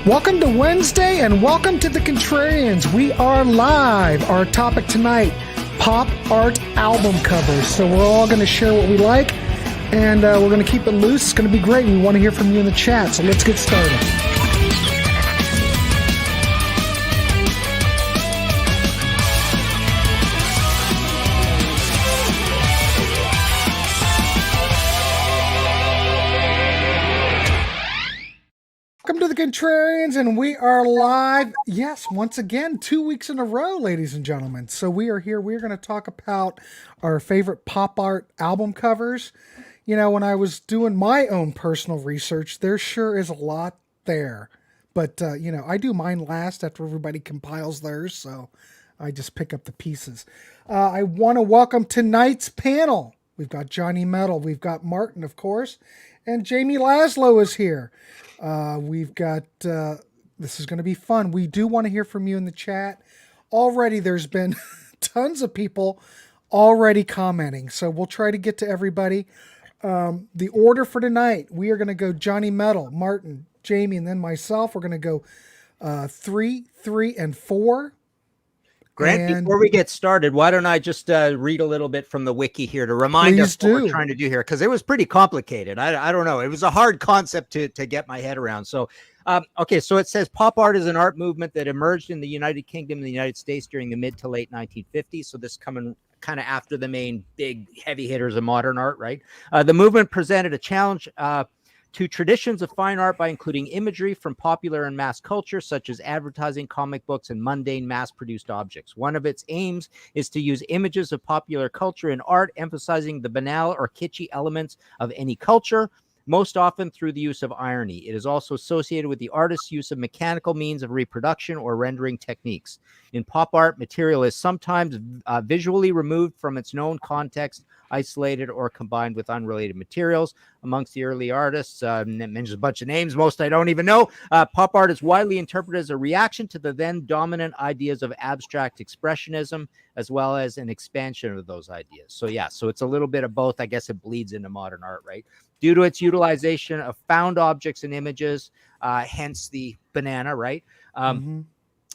Welcome to Wednesday and welcome to the Contrarians. We are live. Our topic tonight, pop art album covers. So we're all going to share what we like and we're going to keep it loose. It's going to be great. We want to hear from you in the chat. So let's get started. Welcome to the Contrarians, and we are live. Yes, once again, 2 weeks in a row, ladies and gentlemen. So we are here. We're going to talk about our favorite pop art album covers. You know, when I was doing my own personal research, there sure is a lot there. But, you know, I do mine last after everybody compiles theirs, so I just pick up the pieces. I want to welcome tonight's panel. We've got Johnny Metal. We've got Martin, of course. And Jamie Laszlo is here. We've got, this is going to be fun. We do want to hear from you in the chat. Already there's been tons of people already commenting, so we'll try to get to everybody. The order for tonight, we are going to go Johnny Metal, Martin, Jamie, and then myself. We're going to go 3, 3, and 4. Grant, before we get started, why don't I just read a little bit from the wiki here to remind us what we're trying to do here, because it was pretty complicated. I don't know. It was a hard concept to get my head around. So, okay, so it says pop art is an art movement that emerged in the United Kingdom and the United States during the mid to late 1950s. So this coming kind of after the main big heavy hitters of modern art, right? The movement presented a challenge to traditions of fine art by including imagery from popular and mass culture, such as advertising, comic books, and mundane mass-produced objects. One of its aims is to use images of popular culture in art, emphasizing the banal or kitschy elements of any culture, most often through the use of irony. It is also associated with the artist's use of mechanical means of reproduction or rendering techniques. In pop art, material is sometimes visually removed from its known context, isolated or combined with unrelated materials. Amongst the early artists, it mentions a bunch of names, most I don't even know. Pop art is widely interpreted as a reaction to the then dominant ideas of abstract expressionism, as well as an expansion of those ideas. So yeah, so it's a little bit of both. I guess it bleeds into modern art, right? Due to its utilization of found objects and images, hence the banana, right?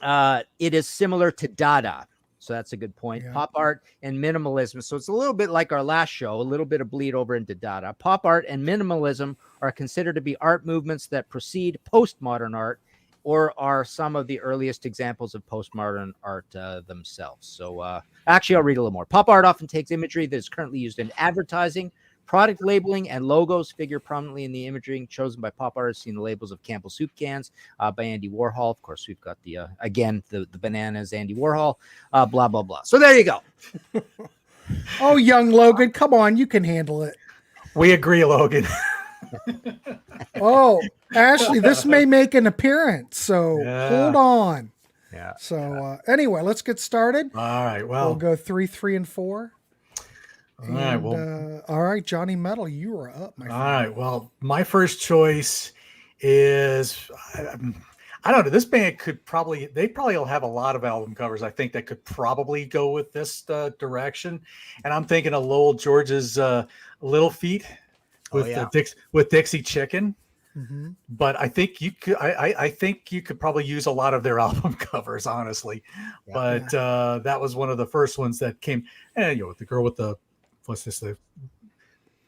It is similar to Dada. So that's a good point. Yeah. Pop art and minimalism. So it's a little bit like our last show, a little bit of bleed over into Dada. Pop art and minimalism are considered to be art movements that precede postmodern art or are some of the earliest examples of postmodern art themselves. So actually, I'll read a little more. Pop art often takes imagery that is currently used in advertising, product labeling, and logos figure prominently in the imagery chosen by pop artists in the labels of Campbell soup cans by Andy Warhol. Of course, we've got the, again, the bananas, Andy Warhol, blah, blah, blah. So there you go. Oh, young Logan, come on, you can handle it. We agree, Logan. Oh, Ashley, this may make an appearance, so hold on. Yeah. So anyway, let's get started. All right, well. We'll go 3, 3, and 4. All right, well, all right, Johnny Metal, you are up, my friend. All right, well, my first choice is, I don't know, this band they probably will have a lot of album covers, I think, that could probably go with this direction. And I'm thinking of Lowell George's Little Feat with Dixie Chicken. Mm-hmm. But I think you could, I think you could probably use a lot of their album covers, honestly. Yeah, but that was one of the first ones that came, and you know, the girl with the, what's this? The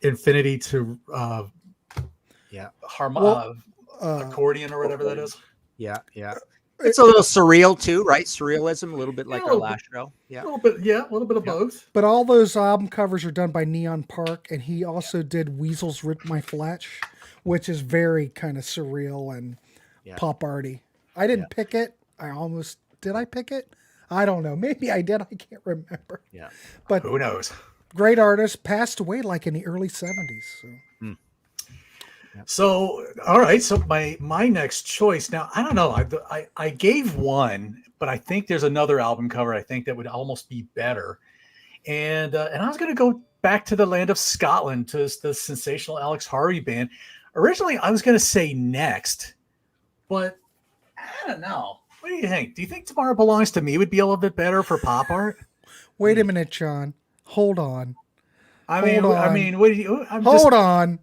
infinity to accordion or whatever that is. Yeah. It's a little surreal too, right? Surrealism, a little bit like our last show. Yeah, a little bit of both. But all those album covers are done by Neon Park, and he also did Weasels Rip My Flesh, which is very kind of surreal and pop arty. I didn't pick it. Did I pick it? I don't know. Maybe I did. I can't remember. Yeah. But who knows? Great artist, passed away like in the early 70s. So. So, all right. So my next choice now, I don't know. I gave one, but I think there's another album cover I think that would almost be better. And I was going to go back to the land of Scotland to the sensational Alex Harvey band. Originally, I was going to say Next, but I don't know. What do you think? Do you think Tomorrow Belongs to Me would be a little bit better for pop art? Wait a minute, John. Hold on. I mean, what do you? Hold on.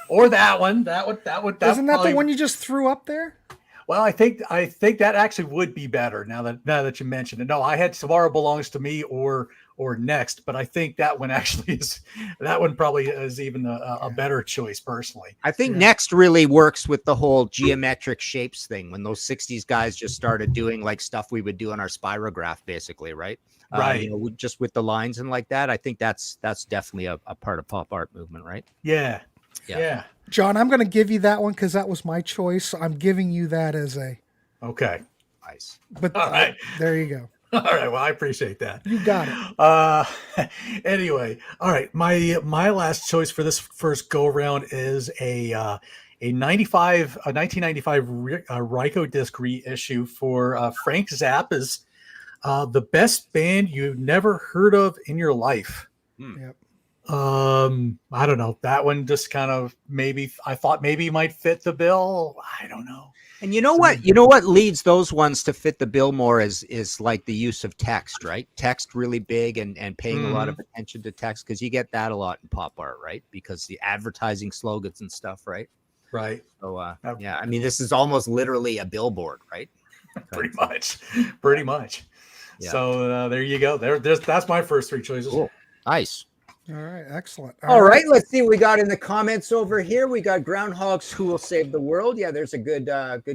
Or that one. That would. Isn't that the one you just threw up there? Well, I think that actually would be better now that you mentioned it. No, I had Tomorrow Belongs to Me or Next, but I think that one actually probably is even a better choice personally. I think Next really works with the whole geometric shapes thing when those 60s guys just started doing like stuff we would do on our spirograph, basically, right? Right. You know, just with the lines and like that. I think that's definitely a part of pop art movement, right? Yeah. John, I'm going to give you that one because that was my choice. So I'm giving you that as a. Okay. Nice. But all right. There you go. All right. Well, I appreciate that. You got it. Anyway, all right. My last choice for this first go around is a 1995 Ryko disc reissue for Frank Zappa's The Best Band You've Never Heard of in Your Life. Yep. I don't know. That one just kind of I thought maybe might fit the bill. I don't know. And you know what leads those ones to fit the bill more is like the use of text, right? Text really big and paying a lot of attention to text, because you get that a lot in pop art, right? Because the advertising slogans and stuff, right? Right. So I mean, this is almost literally a billboard, right? Pretty much. Yeah. So there you go. That's my first three choices. Cool. Nice. All right, excellent. All right, let's see what we got in the comments over here. We got Groundhogs Who Will Save the World. Yeah, there's a good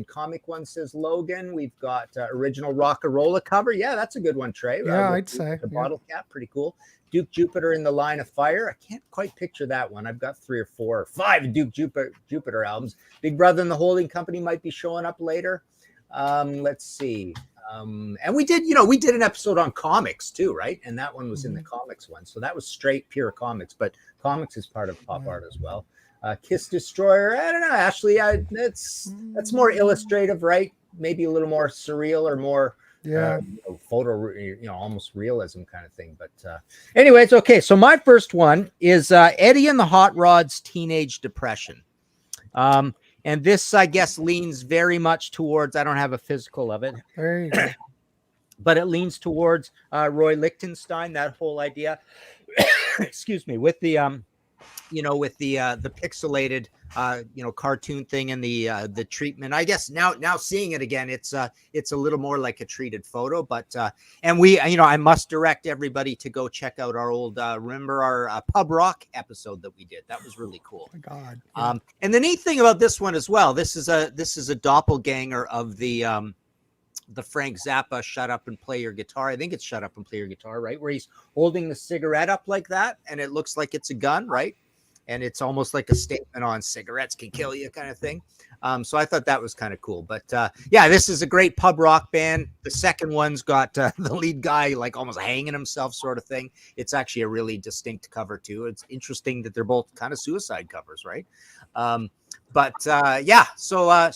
comic one, says Logan. We've got original Rock-a-Rolla cover. Yeah, that's a good one, Trey. Yeah, I'd say. The bottle cap, pretty cool. Duke Jupiter in the Line of Fire. I can't quite picture that one. I've got 3 or 4 or 5 Duke Jupiter albums. Big Brother and the Holding Company might be showing up later. Let's see. And we did an episode on comics too, right? And that one was in the comics one. So that was straight pure comics, but comics is part of pop art as well. Kiss Destroyer. I don't know, Ashley. That's more illustrative, right? Maybe a little more surreal or more photo, almost realism kind of thing. But anyways, okay. So my first one is Eddie and the Hot Rods Teenage Depression. And this, I guess, leans very much towards, I don't have a physical of it, there you go. But it leans towards Roy Lichtenstein, that whole idea, excuse me, with the, with the pixelated, cartoon thing and the treatment. I guess now seeing it again, it's a little more like a treated photo, but, and we, I must direct everybody to go check out our old, remember our Pub Rock episode that we did. That was really cool. Oh my God. And the neat thing about this one as well, this is a doppelganger of the Frank Zappa Shut Up and Play Your Guitar. I think it's Shut Up and Play Your Guitar, right? Where he's holding the cigarette up like that and it looks like it's a gun, right? And it's almost like a statement on cigarettes can kill you kind of thing. So I thought that was kind of cool. But this is a great pub rock band. The second one's got the lead guy like almost hanging himself sort of thing. It's actually a really distinct cover too. It's interesting that they're both kind of suicide covers, right? So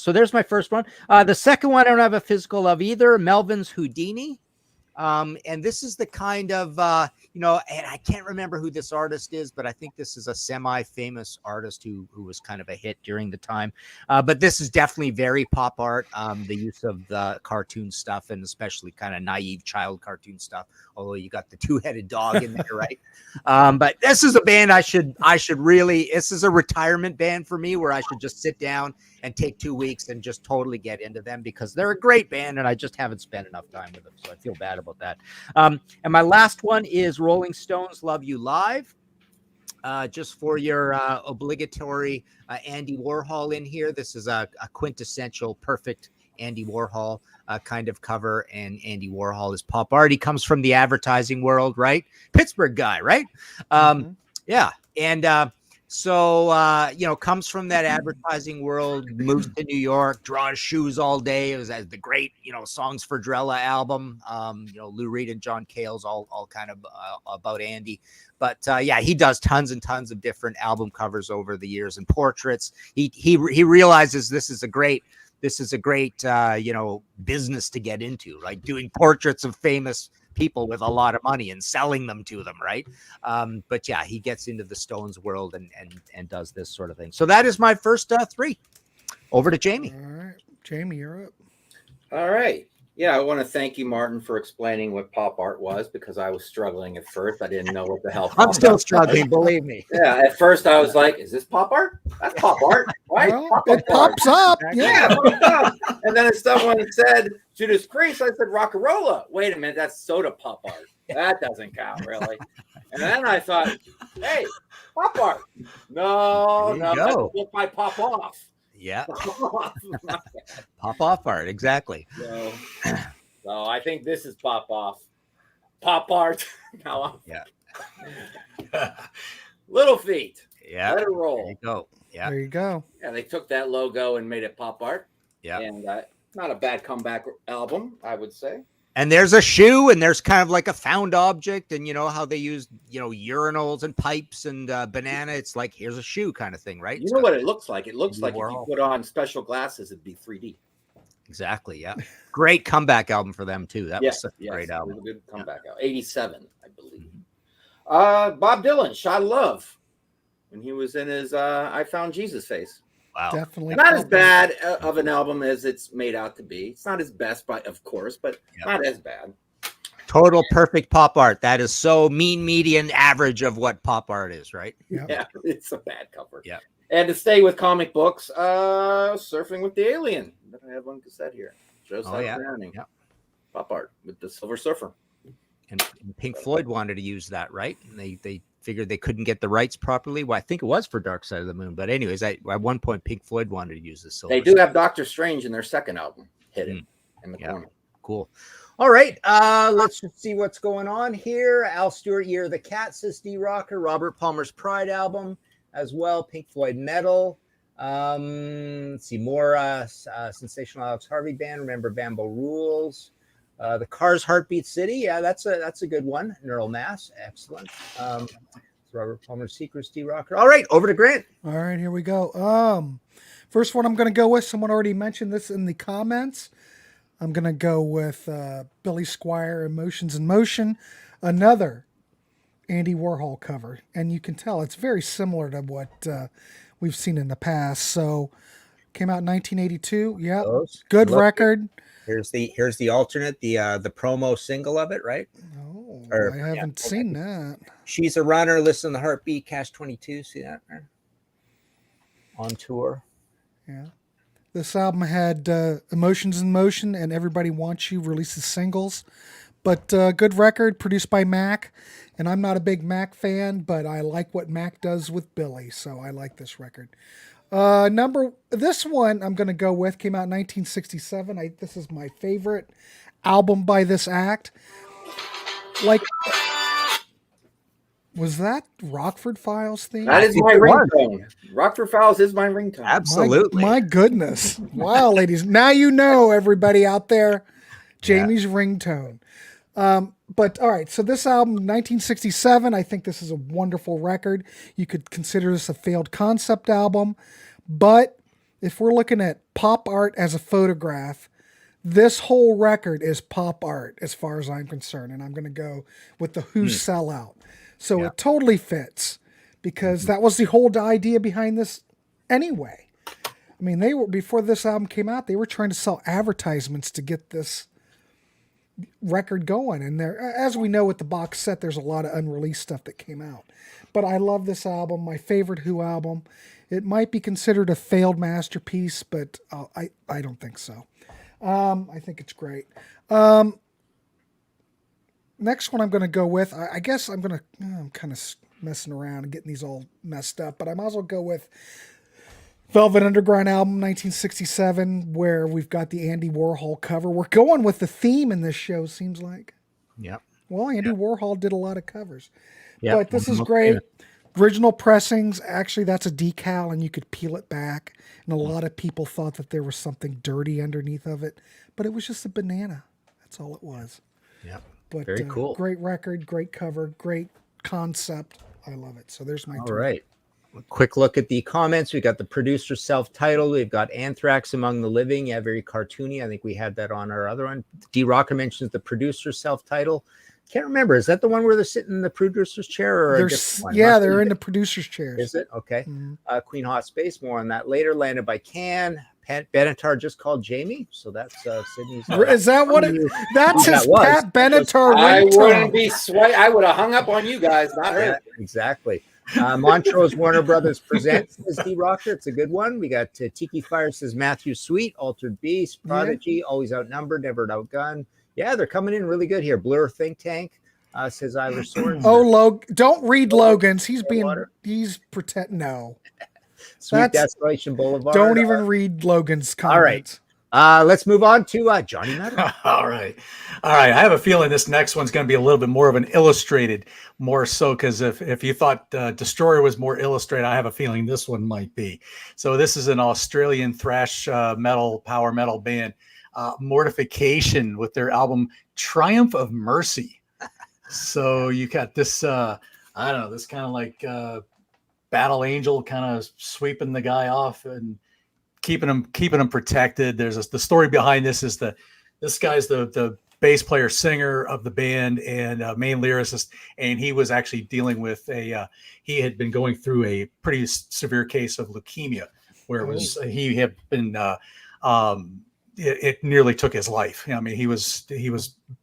there's my first one. The second one I don't have a physical of either. Melvin's Houdini. And this is the kind of, and I can't remember who this artist is, but I think this is a semi-famous artist who was kind of a hit during the time. But this is definitely very pop art, the use of the cartoon stuff and especially kind of naive child cartoon stuff. Although you got the 2-headed dog in there, right? But this is a band I should really, this is a retirement band for me where I should just sit down and take 2 weeks and just totally get into them because they're a great band and I just haven't spent enough time with them. So I feel bad about that. And my last one is Rolling Stones Love You Live. Just for your obligatory Andy Warhol in here. This is a quintessential perfect Andy Warhol kind of cover, and Andy Warhol is pop art. He comes from the advertising world, right? Pittsburgh guy, right? Yeah. And so comes from that advertising world, moves to New York, draws shoes all day. It was the great, Songs for Drella album. Lou Reed and John Cale's all kind of about Andy. But he does tons and tons of different album covers over the years and portraits. He realizes this is a great business to get into, right? Doing portraits of famous people with a lot of money and selling them to them, right? But he gets into the Stones world and does this sort of thing. So that is my first 3. Over to Jamie. All right, Jamie, you're up. All right. Yeah, I want to thank you, Martin, for explaining what pop art was, because I was struggling at first. I didn't know what the hell. I'm still struggling, believe me. Yeah, at first I was like, "Is this pop art? That's pop art, right?" Well, it pops up. Yeah, it pops up. And then if someone said Judas Priest, I said Rock'n'Rolla. Wait a minute, that's soda pop art. That doesn't count, really. And then I thought, hey, pop art. No, that's a book by Popoff. Yeah. Popoff art, exactly. So I think this is Popoff. Pop art. Now Little Feet. Yeah. Let it roll. There you go. Yeah. There you go. Yeah, they took that logo and made it pop art. Yeah. And not a bad comeback album, I would say. And there's a shoe, and there's kind of like a found object, and you know how they use, urinals and pipes and banana. It's like, here's a shoe kind of thing, right? You know what it looks like? It looks like if Warhol. you put on special glasses, it'd be 3D. Exactly. Yeah. Great comeback album for them too. That was such a great album. It was a good comeback album. 87, I believe. Bob Dylan, Shot of Love, when he was in his I Found Jesus phase. Wow. Definitely. Not as bad of an album as it's made out to be. It's not his best, of course, but not as bad. Total perfect pop art. That is so mean median average of what pop art is, right? Yeah, it's a bad cover. Yeah. And to stay with comic books, Surfing with the Alien. I have one cassette here. Shows how drowning. Yeah. Pop art with the Silver Surfer. And Pink Floyd wanted to use that, right? And they figured they couldn't get the rights properly. Well, I think it was for Dark Side of the Moon. But anyways, at one point, Pink Floyd wanted to use the Silver They do have Doctor Strange in their second album hidden in the corner. Cool. All right. Let's just see what's going on here. Al Stewart, Year of the Cat, says D Rocker. Robert Palmer's Pride album as well. Pink Floyd Metal. Let's see more Sensational Alex Harvey Band. Remember Bambo Rules. The Cars Heartbeat City. Yeah, that's a good one. Neural Mass. Excellent. Robert Palmer's Secrets, D Rocker. All right, over to Grant. All right, here we go. First one I'm going to go with, someone already mentioned this in the comments. I'm going to go with Billy Squier, Emotions in Motion, another Andy Warhol cover. And you can tell it's very similar to what we've seen in the past. So came out in 1982. Yeah, good record. Here's the alternate, the promo single of it, right? Oh, I haven't seen that. She's a Runner, Listen to the Heartbeat, Cash 22. See that? On tour. Yeah. This album had Emotions in Motion and Everybody Wants You released as singles. But good record, produced by Mac. And I'm not a big Mac fan, but I like what Mac does with Billy. So I like this record. This one I'm going to go with, came out in 1967. This is my favorite album by this act. Like, was that Rockford Files theme? That is my ringtone. Rockford Files is my ringtone. Absolutely. My goodness. Wow, ladies. Now you know, everybody out there, Jamie's ringtone. But all right, so this album, 1967, I think this is a wonderful record. You could consider this a failed concept album, but if we're looking at pop art as a photograph, this whole record is pop art as far as I'm concerned, and I'm going to go with the Who Sellout. So it totally fits because that was the whole idea behind this anyway. I mean, before this album came out, they were trying to sell advertisements to get this record going, and there, as we know with the box set, there's a lot of unreleased stuff that came out. But I love this album, my favorite Who album. It might be considered a failed masterpiece, but I don't think so. I think it's great. Next one I'm going to go with, I guess I'm kind of messing around and getting these all messed up, but I might as well go with Velvet Underground album, 1967, where we've got the Andy Warhol cover. We're going with the theme in this show, seems like. Yep. Well, Andy Warhol did a lot of covers. Yep. But this is great. Yeah. Original pressings, actually, that's a decal, and you could peel it back. And a lot of people thought that there was something dirty underneath of it, but it was just a banana. That's all it was. Yep. But very cool. Great record, great cover, great concept. I love it. So there's my all right. A quick look at the comments. We got the producer self-titled. We've got Anthrax Among the Living. Yeah, very cartoony. I think we had that on our other one. D Rocker mentions the producer self-titled. Can't remember. Is that the one where they're sitting in the producer's chair? Or they're in the producer's chairs. Is it? Okay. Mm-hmm. Queen Hot Space. More on that later. Landed by Can. Benatar just called Jamie, so that's Sydney's. Is that what it? That's his Pat Benatar I ringtone. wouldn't be I would have hung up on you guys, not her. Yeah, exactly. Montrose Warner Brothers presents as D Rocker. It's a good one. We got Tiki Fire says Matthew Sweet, Altered Beast, Prodigy, always outnumbered, never outgunned. Yeah, they're coming in really good here. Blur Think Tank says Ivor Swords. Oh, don't read Logan's. He's pretend. No. Sweet Desolation Boulevard. Don't even read Logan's comments. All right. Let's move on to Johnny Metal. All right. I have a feeling this next one's going to be a little bit more of an illustrated, more so, because if you thought Destroyer was more illustrated, I have a feeling this one might be. So this is an Australian thrash metal, power metal band, Mortification, with their album Triumph of Mercy. So you got this, I don't know, this kind of like Battle Angel kind of sweeping the guy off and keeping him protected. There's the story behind this is this guy's the bass player singer of the band and main lyricist, and he was actually dealing with he had been going through a pretty severe case of leukemia, where he had been it nearly took his life. I mean, he was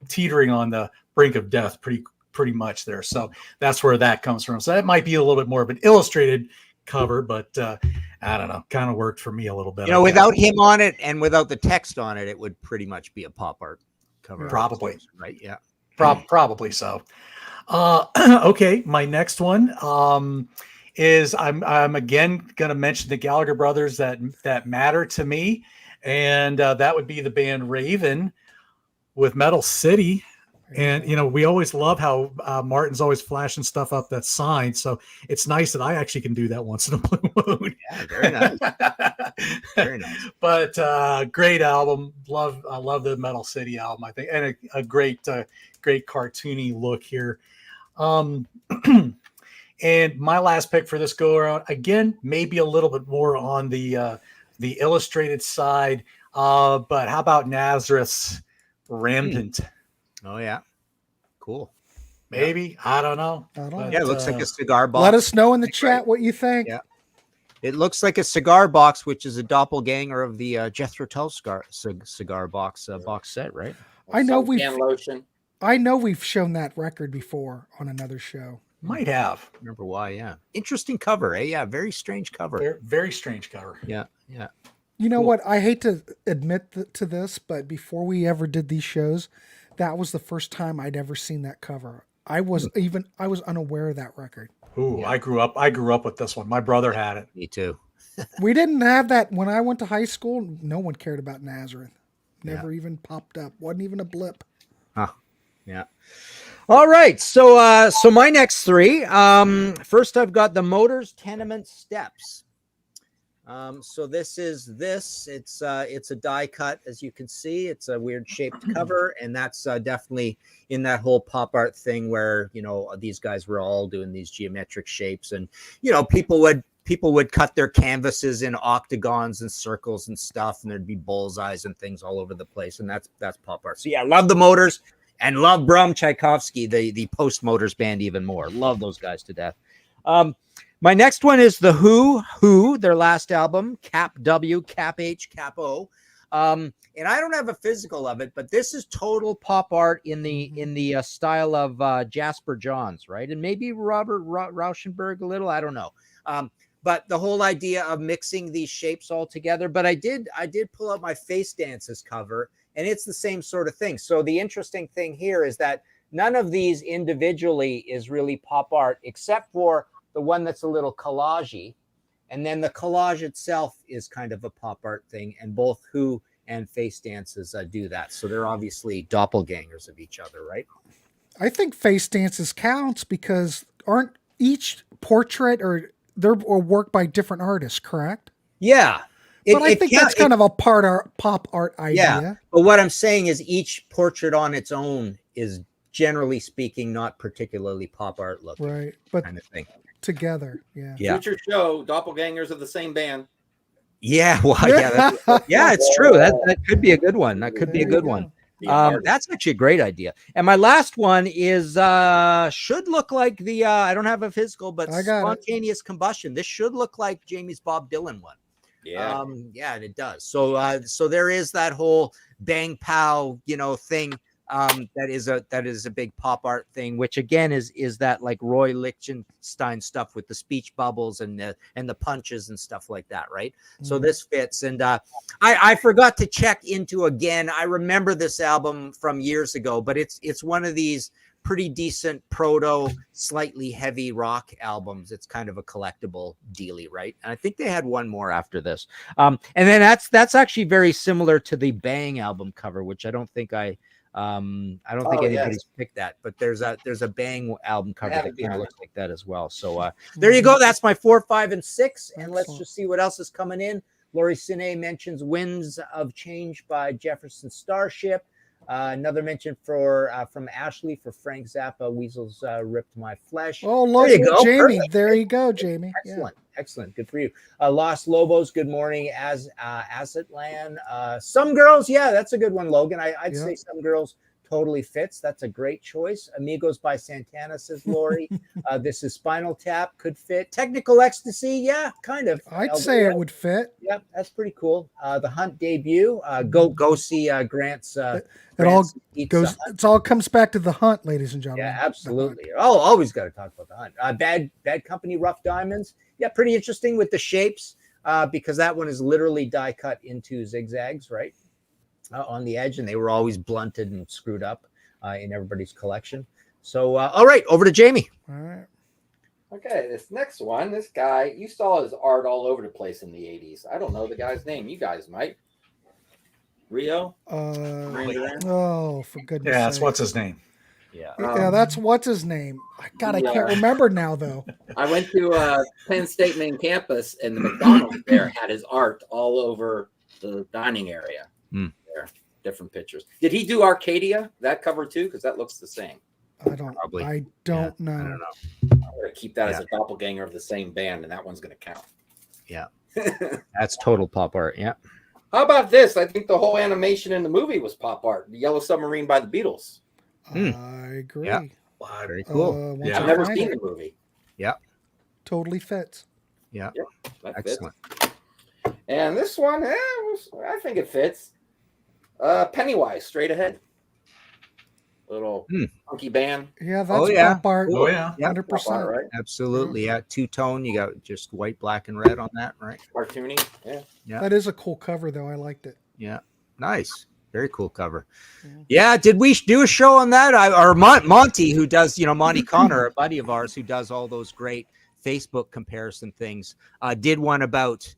teetering on the brink of death pretty much there. So that's where that comes from. So that might be a little bit more of an illustrated cover, but I don't know, kind of worked for me a little bit. Without him on it and without the text on it, it would pretty much be a pop art cover. Probably. Right. Yeah. Probably so. Okay. My next one is I'm again going to mention the Gallagher brothers that matter to me. And that would be the band Raven with Metal City. And, we always love how Martin's always flashing stuff up that's signed. So it's nice that I actually can do that once in a blue moon. Yeah, very nice. Very nice. But great album. I love the Metal City album, I think. And a great cartoony look here. And my last pick for this go around, again, maybe a little bit more on the illustrated side. But how about Nazareth's Rampant? Oh yeah, cool. Maybe I don't know. Yeah, it looks like a cigar box. Let us know in the chat what you think. Yeah, it looks like a cigar box, which is a doppelganger of the Jethro Tull cigar box box set, right? I know we've shown that record before on another show. Might have. Remember why? Yeah, interesting cover. Yeah, very strange cover. Very strange cover. Yeah. You know what? I hate to admit to this, but before we ever did these shows, that was the first time I'd ever seen that cover. I was unaware of that record. Ooh, yeah. I grew up with this one. My brother had it. Me too. We didn't have that when I went to high school. No one cared about Nazareth. Never even popped up. Wasn't even a blip. Huh. Yeah. All right. So my next three. First I've got the Motors Tenement Steps. So this is it's a die cut, as you can see. It's a weird shaped cover, and that's definitely in that whole pop art thing where these guys were all doing these geometric shapes, and people would cut their canvases in octagons and circles and stuff, and there'd be bullseyes and things all over the place, and that's pop art. So yeah, love the Motors and love Bram Tchaikovsky, the post Motors band, even more. Love those guys to death. My next one is the Who, their last album, Cap W, Cap H, Cap O. And I don't have a physical of it, but this is total pop art in the style of Jasper Johns, right? And maybe Robert Rauschenberg a little, I don't know. But the whole idea of mixing these shapes all together. But I did pull out my Face Dances cover, and it's the same sort of thing. So the interesting thing here is that none of these individually is really pop art, except for the one that's a little collage-y, and then the collage itself is kind of a pop art thing, and both Who and Face Dances do that. So they're obviously doppelgangers of each other, right? I think Face Dances counts because aren't each portrait or they're work by different artists, correct? Yeah. But I think that's kind of a pop art idea. Yeah, but what I'm saying is each portrait on its own is, generally speaking, not particularly pop art looking. Right, but kind of thing. Together, yeah. Future show, doppelgangers of the same band. Yeah, well, yeah, it's true. That could be a good one. That could be a good one. That's actually a great idea. And my last one is should look like I don't have a physical, but Spontaneous Combustion. This should look like Jamie's Bob Dylan one. Yeah. Yeah, and it does. So there is that whole bang pow, thing. That is a big pop art thing, which again is that like Roy Lichtenstein stuff with the speech bubbles and the punches and stuff like that, right? So this fits. And I forgot to check into again. I remember this album from years ago, but it's one of these pretty decent proto, slightly heavy rock albums. It's kind of a collectible dealie, right? And I think they had one more after this. And then that's actually very similar to the Bang album cover, which I don't think anybody's picked that, but there's a Bang album cover that kind of looks like that as well. So there you go. That's my 4, 5, and 6. And let's just see what else is coming in. Lori Sine mentions Winds of Change by Jefferson Starship. Another mention from Ashley for Frank Zappa, Weasels Ripped My Flesh. Oh, look, there you go, Jamie. Perfect. There you go, Jamie. Excellent. Yeah. Excellent. Good for you. Lost Lobos, good morning. Azatlan. Some Girls, yeah, that's a good one, Logan. I'd say Some Girls totally fits. That's a great choice. Amigos by Santana, says Lori. This is Spinal Tap, could fit. Technical Ecstasy, yeah, kind of. I'd say it would fit. Yep, that's pretty cool. The Hunt debut. Go see Grant's. It all comes back to the Hunt, ladies and gentlemen. Yeah, absolutely. Oh, always got to talk about the Hunt. Bad Company, Rough Diamonds. Yeah, pretty interesting with the shapes, because that one is literally die cut into zigzags, right, on the edge, and they were always blunted and screwed up in everybody's collection. So, all right, over to Jamie. All right. Okay, this next one, this guy, you saw his art all over the place in the 80s. I don't know the guy's name. You guys might. Rio? Oh, for goodness sake. That's sake. What's his name? Yeah, that's what's his name. God, I can't remember now, though. I went to Penn State main campus, and the McDonald's there had his art all over the dining area. There, different pictures. Did he do Arcadia, that cover too? Because that looks the same. I don't know. I don't know. I'm going to keep that as a doppelganger of the same band, and that one's going to count. Yeah. That's total pop art. Yeah. How about this? I think the whole animation in the movie was pop art. The Yellow Submarine by the Beatles. I agree. Yeah. Wow, very cool. I've never seen the movie. Yeah. Totally fits. Yeah. That excellent. Fits. And this one, I think it fits. Pennywise, Straight Ahead. Little funky band. Yeah, that's pop art. Oh, yeah. 100%. Art, right? Absolutely. Yeah. Two-tone. You got just white, black, and red on that, right? Cartoony. Yeah. That is a cool cover, though. I liked it. Yeah. Nice. Very cool cover. Yeah. Did we do a show on that? Or Monty, who does, Monty Connor, a buddy of ours who does all those great Facebook comparison things, did one about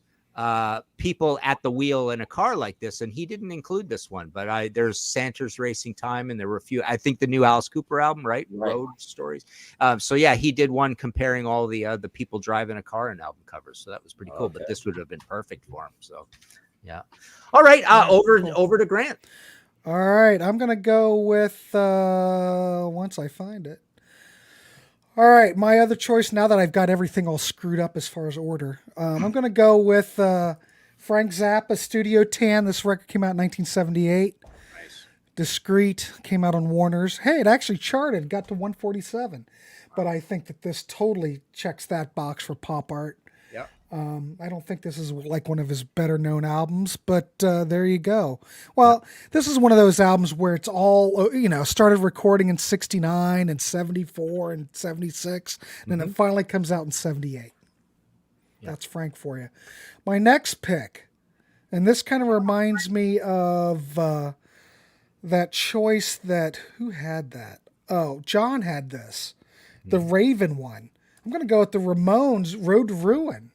people at the wheel in a car like this, and he didn't include this one, but there's Santa's Racing Time, and there were a few. I think the new Alice Cooper album, right? Road Stories. So yeah, he did one comparing all the people driving a car in album covers. So that was pretty cool. Okay. But this would have been perfect for him. So yeah. All right, over to Grant. All right, I'm gonna go with once I find it. All right, my other choice, now that I've got everything all screwed up as far as order, I'm going to go with Frank Zappa, Studio Tan. This record came out in 1978. Nice. Discreet, came out on Warner's. Hey, it actually charted, got to 147. But I think that this totally checks that box for pop art. Yep. I don't think this is like one of his better known albums, but there you go. Well, this is one of those albums where it's all, started recording in 69 and 74 and 76, and then it finally comes out in 78. Yep. That's Frank for you. My next pick, and this kind of reminds me of that choice that, who had that? Oh, John had this, the Raven one. I'm going to go with the Ramones, Road to Ruin.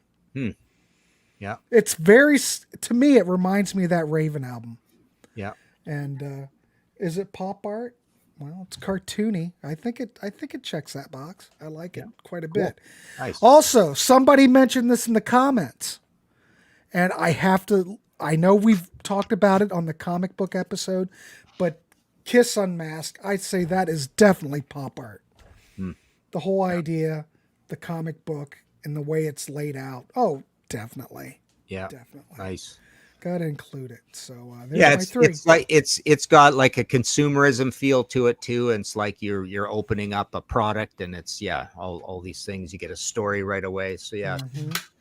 Yeah. It's very, to me, it reminds me of that Raven album. Yeah. And is it pop art? Well, it's cartoony. I think it checks that box. I like it quite a bit. Nice. Also, somebody mentioned this in the comments, and I know we've talked about it on the comic book episode, but Kiss Unmasked, I'd say that is definitely pop art. The whole idea, the comic book, and the way it's laid out. Oh, definitely. Yeah. Definitely. Nice. Gotta include it. So there's yeah, my it's 3. it's like it's got like a consumerism feel to it too, and it's like you're opening up a product, and it's all these things. You get a story right away. So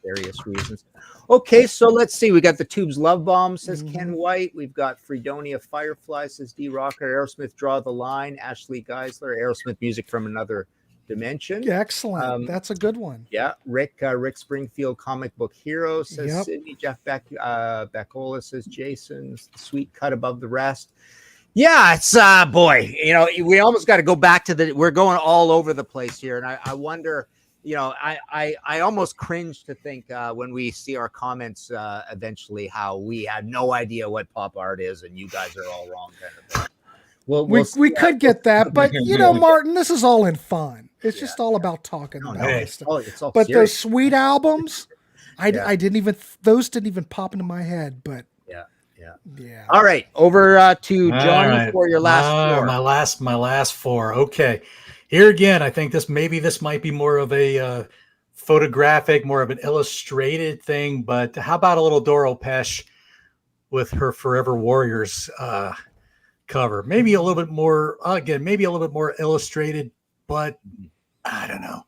various reasons. Okay, so let's see. We got the Tubes Love Bomb, says Ken White. We've got Fredonia Firefly, says D Rocker. Aerosmith Draw the Line. Ashley Geisler. Aerosmith Music from Another Dimension. Yeah, excellent. That's a good one. Yeah, Rick Springfield, Comic Book Hero, says Sydney. Jeff Beckola says Jason. Sweet Cut Above the Rest. Yeah, it's boy, we almost got to go back to we're going all over the place here, and I wonder, I almost cringe to think when we see our comments eventually how we had no idea what pop art is, and you guys are all wrong kind of thing. We could get that, but Martin, this is all in fun. It's just all about talking about this stuff. It's all but serious. those Sweet albums, I didn't even pop into my head. But yeah. All right, over to Johnny for your last 4. My last 4. Okay, here again, I think this might be more of a photographic, more of an illustrated thing. But how about a little Doro Pesch with her Forever Warriors cover? Maybe a little bit more. Again, maybe a little bit more illustrated, but I don't know.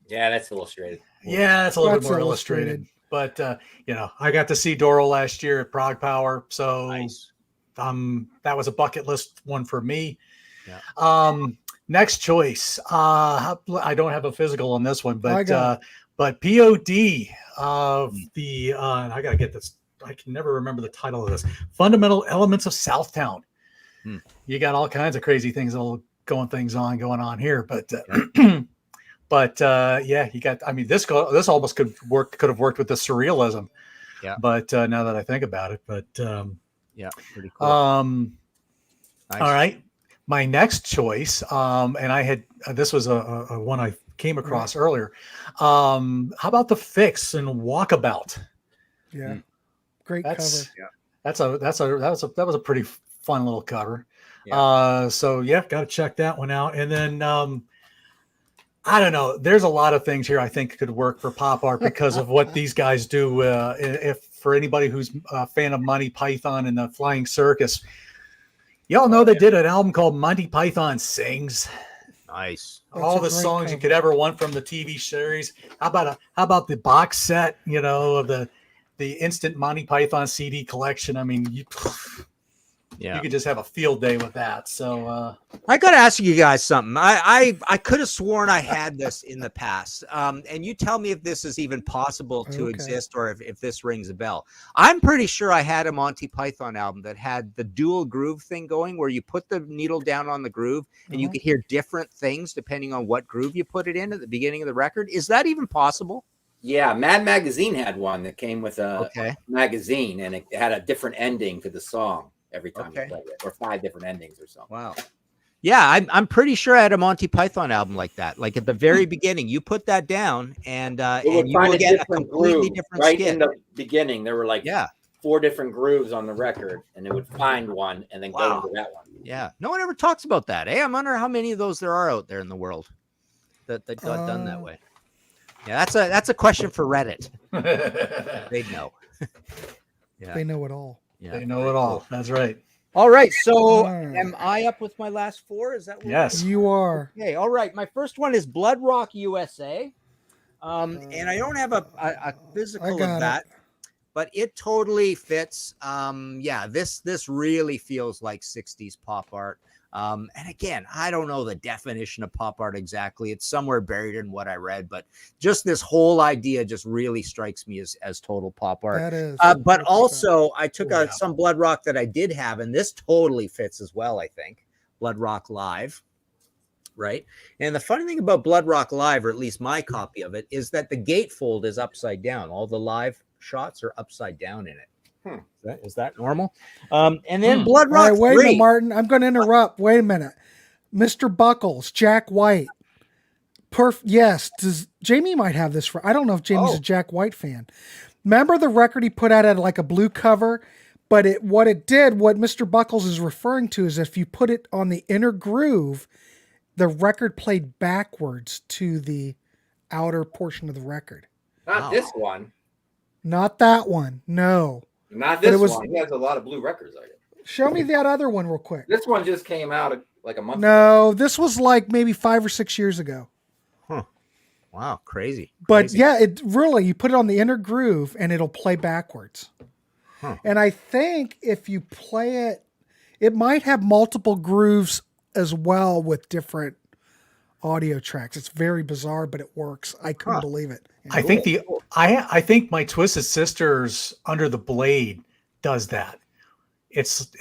Yeah, that's illustrated. Yeah, it's a little bit more illustrated. But I got to see Doro last year at Prague Power, so nice. That was a bucket list one for me. Yeah. Next choice. I don't have a physical on this one, but POD of the I gotta get this. I can never remember the title of this. Fundamental Elements of Southtown. You got all kinds of crazy things going on here, but you got. I mean, this almost could have worked with the surrealism. Yeah. But now that I think about it, pretty cool. Nice. All right. My next choice, and I had this was a one I came across earlier. How about the Fix and Walkabout? Yeah. Great cover. Yeah. That was a pretty fun little cover. Yeah. Got to check that one out. And then I don't know. There's a lot of things here I think could work for pop art because of what these guys do. If for anybody who's a fan of Monty Python and the Flying Circus, y'all know they did an album called Monty Python Sings. Nice. All the songs cover you could ever want from the TV series. How about the box set? Of the instant Monty Python CD collection. I mean, you could just have a field day with that. So I got to ask you guys something. I could have sworn I had this in the past. And you tell me if this is even possible to exist or if this rings a bell. I'm pretty sure I had a Monty Python album that had the dual groove thing going where you put the needle down on the groove and you could hear different things depending on what groove you put it in at the beginning of the record. Is that even possible? Yeah, Mad Magazine had one that came with a magazine, and it had a different ending to the song every time you played it, or 5 different endings or something. Wow. Yeah, I'm pretty sure I had a Monty Python album like that. Like at the very beginning, you put that down, and you will get a completely different right skit. In the beginning, there were like 4 different grooves on the record, and it would find one and then go into that one. Yeah, no one ever talks about that. Hey, I wonder how many of those there are out there in the world that got done that way. Yeah, that's a question for Reddit. They'd know. They know it all. Yeah, they know it all. That's right. All right. So am I up with my last 4? Is that what yes, you are? Okay. All right. My first one is Blood Rock USA. And I don't have a physical of that, but it totally fits. This really feels like 60s pop art. And again, I don't know the definition of pop art exactly. It's somewhere buried in what I read, but just this whole idea just really strikes me as total pop art. That is. But also I took some Blood Rock that I did have, and this totally fits as well, I think. Blood Rock Live. Right. And the funny thing about Blood Rock Live, or at least my copy of it, is that the gatefold is upside down. All the live shots are upside down in it. Is that normal? And then Blood Rock. Right, wait a minute, Martin. I'm going to interrupt. Wait a minute. Mr. Buckles, Jack White. Yes. Jamie might have this I don't know if Jamie's a Jack White fan. Remember the record he put out had like a blue cover, but what Mr. Buckles is referring to is if you put it on the inner groove, the record played backwards to the outer portion of the record. Not this one. Not that one. No. Not this one. He has a lot of blue records. I guess. Show me that other one real quick. This one just came out like a month ago. No, this was like maybe 5 or 6 years ago. Huh. Wow, crazy. But yeah, it really, you put it on the inner groove and it'll play backwards. Huh. And I think if you play it, it might have multiple grooves as well with different audio tracks. It's very bizarre, but it works. I couldn't believe it. I think I think my Twisted Sisters Under the Blade does that. It's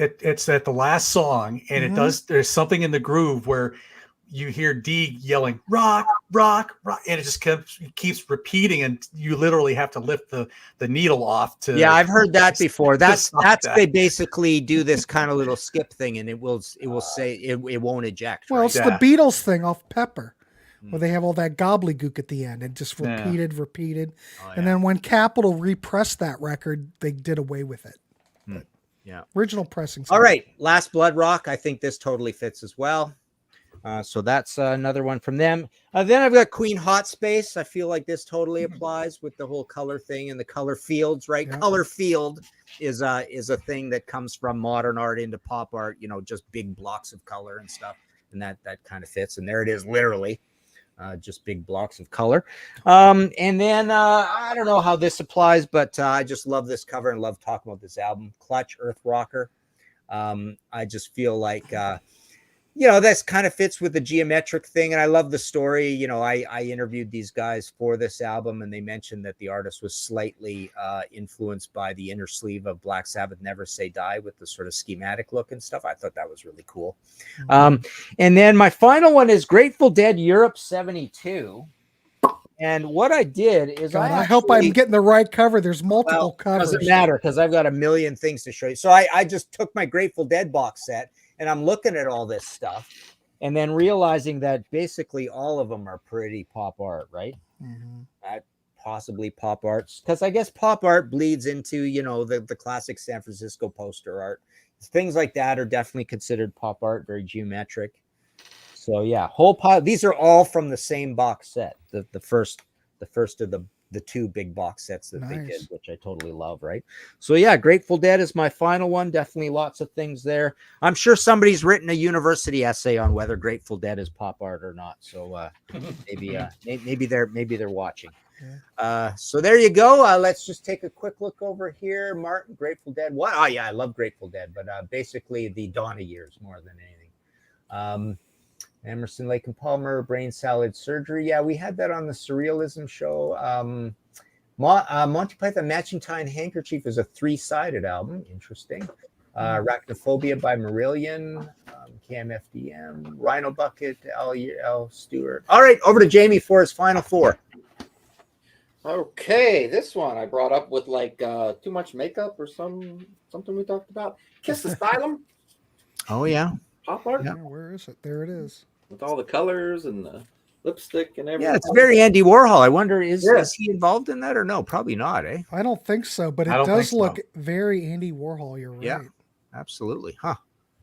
at the last song, and it does. There's something in the groove where you hear Dee yelling "rock, rock, rock," and it just keeps repeating, and you literally have to lift the needle off to. Yeah, I've heard that before. That's they basically do this kind of little skip thing, and it will say it won't eject. Well, right? it's the Beatles thing off Pepper, where they have all that gobbledygook at the end, and just repeated. Oh, And then when Capitol repressed that record, they did away with it. Yeah, original pressing. All right, Last Blood Rock. I think this totally fits as well. So that's another one from them. Then I've got Queen Hot Space. I feel like this totally applies with the whole color thing and the color fields, right? Yeah. Color field is a thing that comes from modern art into pop art, you know, just big blocks of color and stuff. And that kind of fits. And there it is, literally. Just big blocks of color. And then I don't know how this applies, but I just love this cover and love talking about this album. Clutch, Earth Rocker. I just feel like, you know, this kind of fits with the geometric thing. And I love the story. You know, I interviewed these guys for this album, and they mentioned that the artist was slightly influenced by the inner sleeve of Black Sabbath Never Say Die with the sort of schematic look and stuff. I thought that was really cool. And then my final one is Grateful Dead Europe 72. And what I did is I hope I'm getting the right cover. There's multiple covers. Doesn't matter because I've got a million things to show you. So I just took my Grateful Dead box set, and I'm looking at all this stuff and then realizing that basically all of them are pretty pop art, right? Possibly pop arts, because I guess pop art bleeds into, you know, the classic San Francisco poster art. Things like that are definitely considered pop art, very geometric. So yeah, whole pile. These are all from the same box set. The first of the two big box sets that they did, which I totally love, right? So yeah, Grateful Dead is my final one. Definitely lots of things there. I'm sure somebody's written a university essay on whether Grateful Dead is pop art or not. So maybe they're watching. So there you go. Let's just take a quick look over here. Martin, Grateful Dead. What? Oh yeah, I love Grateful Dead, but basically the Donna years more than anything. Emerson, Lake and Palmer, Brain Salad Surgery. Yeah, we had that on the Surrealism show. Monty Python Matching Tie and Handkerchief is a 3-sided album. Interesting. Arachnophobia by Marillion, Cam FDM, Rhino Bucket, L. Stewart. All right, over to Jamie for his final 4. Okay, this one I brought up with like too much makeup or something we talked about. Kiss Asylum. Oh yeah. Pop art. Yeah, where is it? There it is. With all the colors and the lipstick and everything. Yeah, it's very Andy Warhol. I wonder, is he involved in that or no? Probably not, eh? I don't think so, but it does look very Andy Warhol. You're right. Yeah, absolutely. Huh.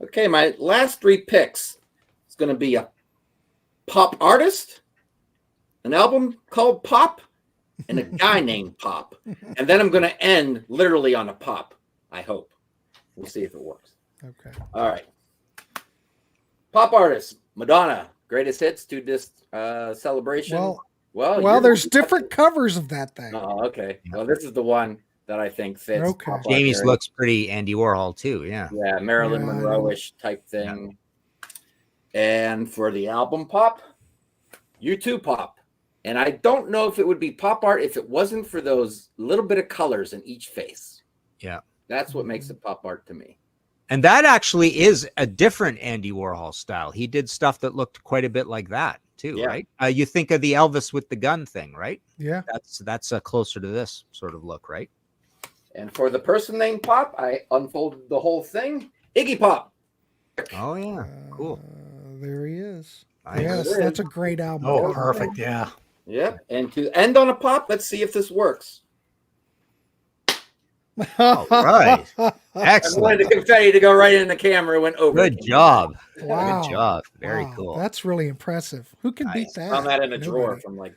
Okay, my last 3 picks is going to be a pop artist, an album called Pop, and a guy named Pop. And then I'm going to end literally on a pop, I hope. We'll see if it works. Okay. All right. Pop artist, Madonna, greatest hits to this celebration. Well, there's different covers of that thing. Oh, okay. Well, this is the one that I think fits. Okay. Jamie's looks pretty Andy Warhol too. Yeah. Yeah, Marilyn Monroe-ish type thing. Yeah. And for the album Pop, U2 Pop. And I don't know if it would be pop art if it wasn't for those little bit of colors in each face. Yeah. That's what makes it pop art to me. And that actually is a different Andy Warhol style. He did stuff that looked quite a bit like that too, right? You think of the Elvis with the gun thing, right? Yeah. That's closer to this sort of look, right? And for the person named Pop, I unfolded the whole thing. Iggy Pop. Oh yeah, cool. There he is. Nice. Yes, that's a great album. Oh, perfect. Yeah. Yep. And to end on a pop, let's see if this works. All right. Excellent. I wanted the confetti to go right in the camera. It went over. Good job. Wow. Good job. Very cool. That's really impressive. Who can beat that? Found that in a drawer from like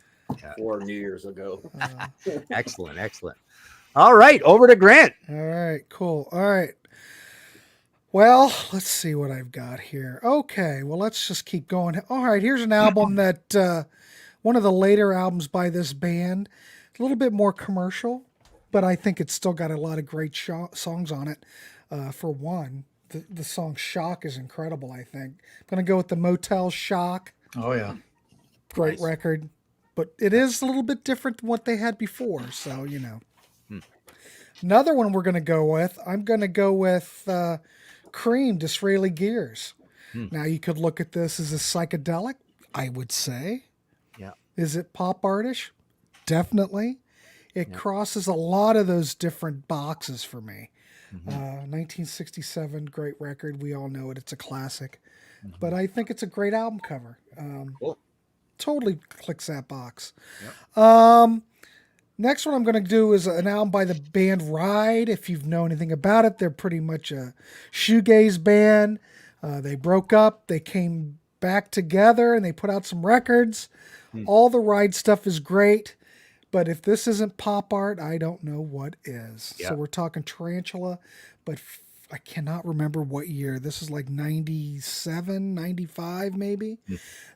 4 New Years ago. Excellent. All right, over to Grant. All right, cool. All right. Well, let's see what I've got here. Okay, well, let's just keep going. All right, here's an album that one of the later albums by this band. A little bit more commercial, but I think it's still got a lot of great songs on it. For one, the song Shock is incredible, I think. I'm going to go with the Motel Shock. Oh, yeah. Great record. But it is a little bit different than what they had before, so, you know. Another one we're going to go with, I'm going to go with Cream, Disraeli Gears. Now, you could look at this as a psychedelic, I would say. Yeah. Is it pop artish? Definitely. It crosses a lot of those different boxes for me. 1967, great record. We all know it. It's a classic. But I think it's a great album cover. Cool. Totally clicks that box. Yep. Next one I'm going to do is an album by the band Ride. If you've known anything about it, they're pretty much a shoegaze band. They broke up. They came back together and they put out some records. All the Ride stuff is great. But if this isn't pop art, I don't know what is. Yeah. So we're talking Tarantula, but I cannot remember what year. This is like 97, 95 maybe.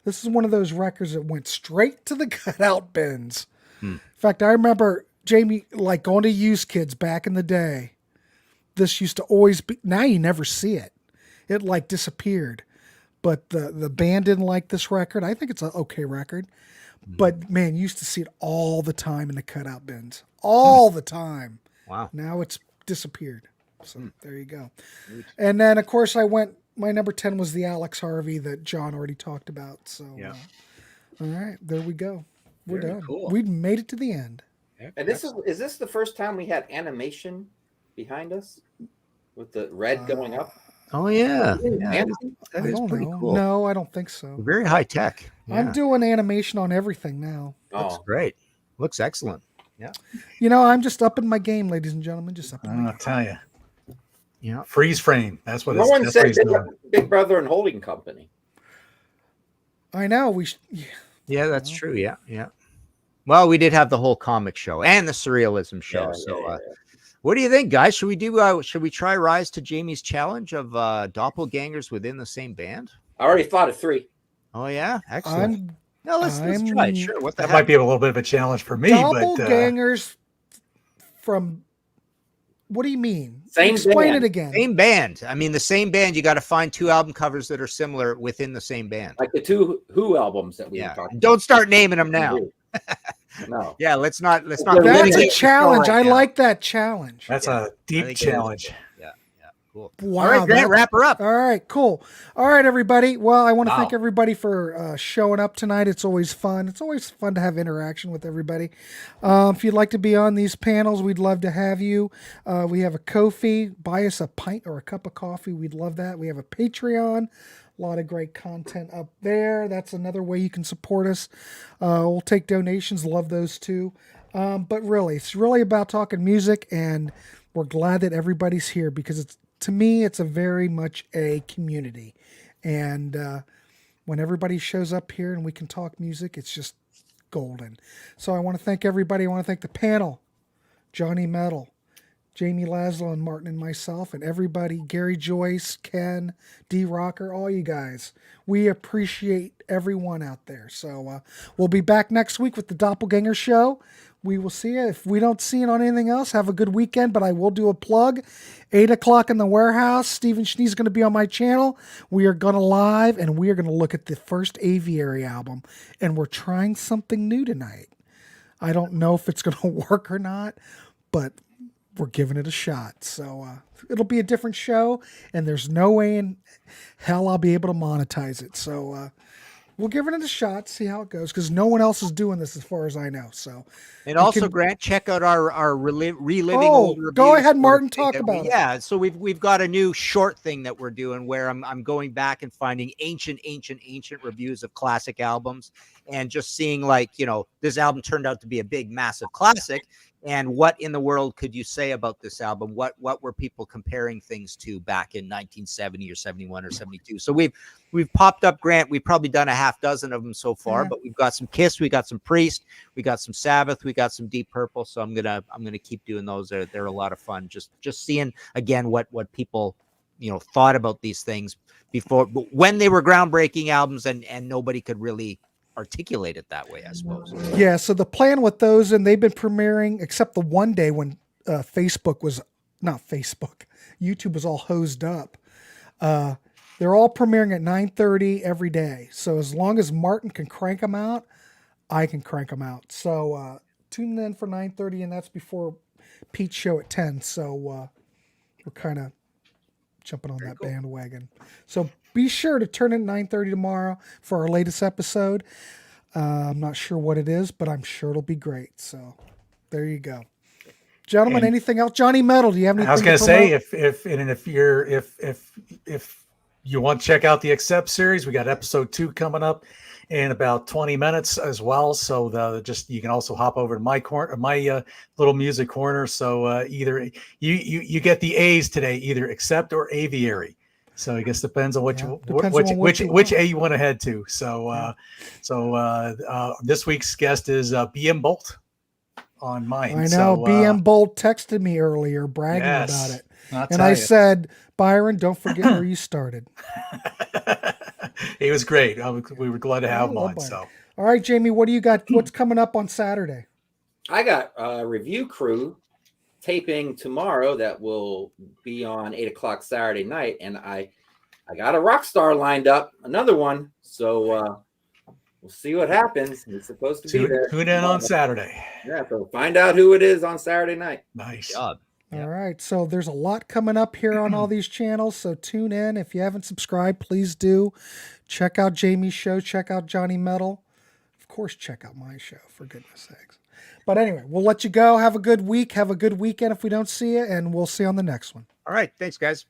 This is one of those records that went straight to the cutout bins. In fact, I remember, Jamie, like going to Used Kids back in the day. This used to always be, now you never see it. It like disappeared. But the band didn't like this record. I think it's an okay record. But man, you used to see it all the time in the cutout bins. All the time. Wow. Now it's disappeared. So there you go. And then, of course, my number 10 was the Alex Harvey that John already talked about. So, all right, there we go. We're done. Cool. We made it to the end. And is this the first time we had animation behind us with the red going up? Oh, yeah. That is pretty cool. No, I don't think so. Very high tech. Yeah. I'm doing animation on everything now. Looks great. Looks excellent. Yeah. You know, I'm just up in my game, ladies and gentlemen. Just up in my I'll tell you. Yeah. Freeze frame. That's what no one said Big Brother and Holding Company. I know. Yeah, that's true. Yeah. Yeah. Well, we did have the whole comic show and the surrealism show. What do you think, guys? Should we do? Should we try rise to Jamie's challenge of doppelgangers within the same band? I already thought of 3. Oh yeah, excellent. Let's try it. Sure. What the that heck? might be a little bit of a challenge for me. Doppelgangers from. What do you mean? Explain it again. Same band. I mean, the same band. You got to find 2 album covers that are similar within the same band. Like the 2 Who albums that we talked about. Don't start naming them now. No. Yeah, let's not. That's a challenge. I like that challenge. That's a deep challenge. Yeah. Cool. Wow. All right, Grant, wrap her up. All right, cool. All right, everybody. Well, I want to thank everybody for showing up tonight. It's always fun. It's always fun to have interaction with everybody. If you'd like to be on these panels, we'd love to have you. We have a Ko-fi. Buy us a pint or a cup of coffee. We'd love that. We have a Patreon. A lot of great content up there. That's another way you can support us. We'll take donations. Love those too. But really, it's really about talking music, and we're glad that everybody's here because to me, it's a very much a community. And when everybody shows up here and we can talk music, it's just golden. So I want to thank everybody. I want to thank the panel, Johnny Metal, Jamie Laszlo and Martin and myself, and everybody, Gary Joyce, Ken, D Rocker, all you guys. We appreciate everyone out there. So we'll be back next week with the Doppelganger Show. We will see you. If we don't see it on anything else, have a good weekend, but I will do a plug. 8 o'clock in the warehouse. Stephen Schnee's going to be on my channel. We are going to live, and we are going to look at the first Aviary album, and we're trying something new tonight. I don't know if it's going to work or not, but we're giving it a shot. So it'll be a different show, and there's no way in hell I'll be able to monetize it. So we'll give it a shot, see how it goes, because no one else is doing this as far as I know. So, and also, Grant, check out our reliving old reviews. Go ahead, Martin, talk about it. Yeah, so we've got a new short thing that we're doing where I'm going back and finding ancient reviews of classic albums and just seeing, like, you know, this album turned out to be a big, massive classic. And what in the world could you say about this album? What were people comparing things to back in 1970 or 71 or 72? So we've popped up, Grant. We've probably done a half dozen of them so far, but we've got some Kiss, we got some Priest, we got some Sabbath, we got some Deep Purple. So I'm gonna keep doing those. They're a lot of fun. Just seeing again what people thought about these things before, when they were groundbreaking albums, and nobody could really articulate it that way, I suppose. Yeah, so the plan with those, and they've been premiering, except the one day when YouTube was all hosed up. They're all premiering at 9:30 every day. So as long as Martin can crank them out, I can crank them out. So tune in for 9:30, and that's before Pete's show at 10. So we're kind of jumping on that bandwagon. So be sure to turn in at 9:30 tomorrow for our latest episode. I'm not sure what it is, but I'm sure it'll be great. So there you go. Gentlemen, anything else? Johnny Metal, do you have anything? I was going to say, if you want to check out the Accept series, we got episode 2 coming up in about 20 minutes as well. So you can also hop over to my corner, my little music corner. So either you get the A's today, either Accept or Aviary. So I guess depends on which A you want to head to. So this week's guest is BM Bolt on mine. I know BM Bolt texted me earlier bragging about it. And I said, Byron, don't forget where you started. He was great. We were glad to have him on. So, all right, Jamie, what do you got? What's coming up on Saturday? I got a review crew taping tomorrow that will be on 8:00 Saturday night, and I got a rock star lined up, another one. So we'll see what happens. He's supposed to be there. Tune in on Saturday. Yeah, so find out who it is on Saturday night. Nice job. All right. So there's a lot coming up here on all these channels. So tune in. If you haven't subscribed, please do. Check out Jamie's show. Check out Johnny Metal. Of course, check out my show, for goodness sakes. But anyway, we'll let you go. Have a good week. Have a good weekend if we don't see you. And we'll see you on the next one. All right. Thanks, guys.